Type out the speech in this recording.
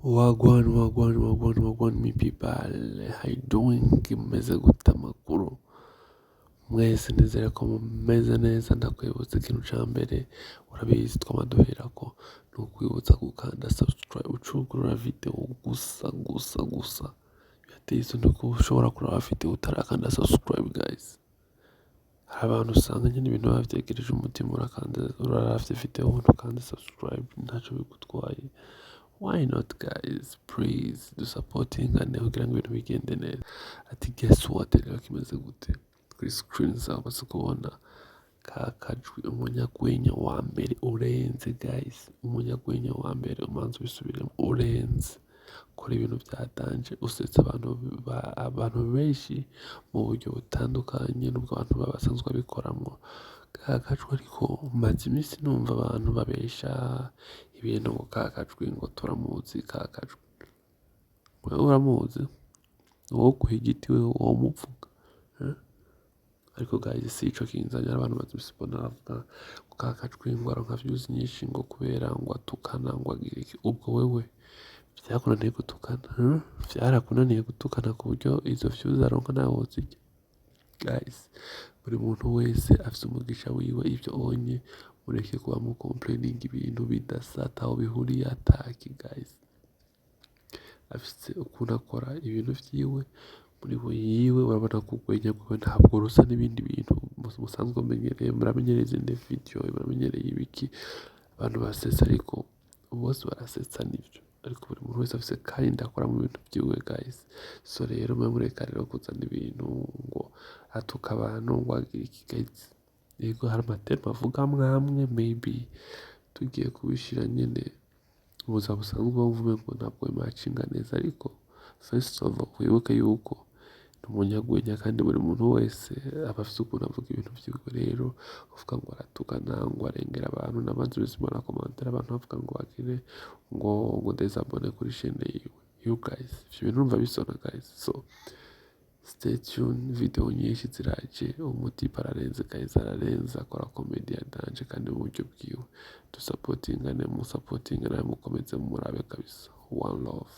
Wagwan, me people. How you doing? Kimeze gute amakuru? Mwese nizera ko mumeze neza, ndakwibutsa ikintu ca mbere urabizi twamaduhera ko ni ukwibutsa gukanda subscribe ucugurura video gusa birateye isoni ko ushobora kuraba video utarakanda subscribe guys. Hari abantu usanga nyine ibintu bavyegereje umutima uraravye video ntukande subscribe ntaco bigutwaye. Why not guys? Please do supporting and kugira ngo ibintu bigende neza. Ati guess what rero kimeze gute? Kuri screen zabo kubona kakajwi umunyagwenya wa mbere urenze guys, umunyagwenya wa mbere umanza ubisubiremo urenze kora ibintu byatanje usetsa abantu benshi mu buryo butandukanye n'ubwo abantu babasanzwe bikoramo. Kakajwi ariko maze iminsi numva abantu babesha ibintu ngo kakajwi ngo turamuzi. Kakajwi wewe uramuzi? Wowe kuha igiti wewe uwo muvuga ariko guys si ico kinzanye. Abantu bazibona bavuga ngo kakajwi ngo aronka views nyinshi ngo kubera ngo atukana ngo agire iki. Ubwo wewe vyakunaniye gutukana? Vyarakunaniye gutukana ku buryo izo views aronka nawe wozirya? Guys, buri muntu wese afise umugisha wiwe, ivyo onye mureke kuba mu complaining ibintu bidasata aho bihuriye ataki. Guys, afise ukuntu akora ibintu vyiwe muri we yiwe, urabona ko urwenya rwiwe ntabwo rusa n'ibindi bintu musanzwe mumenyereye. Muramenyereye izindi video, muramenyereye ibiki abantu basetsa, ariko bose barasetsa nivyo, ariko buri muntu wese afise kandi akora mu bintu vyiwe guys. So rero mureka rero kuzana ibintu ngo atuka abantu ngo agire iki guys. Yego hari amatema avuga mwamwe maybe tugiye kubishira nyene mu buzima busanzwe bavume ngo ntabwo bimacinga neza, ariko first of all wibuke yuko ni umunyagwenya kandi buri muntu wese aba afise ukuntu avuga ibintu vyiwe. Rero uvuga ngo aratukana ngo arengera abantu n'abandi ubuzima na commentaire abantu bavuga ngo bagire ngo désabonner kuri chaîne yiwe. You guys ivyo bintu urumva bisona guys. So stay tuned, video nyinshi ziraje. Umutipe ararenze guys, ararenze akora comedy yadanje kandi mu buryo bwiwe. Mu supportingane mukomeze murabe kabisa. One love.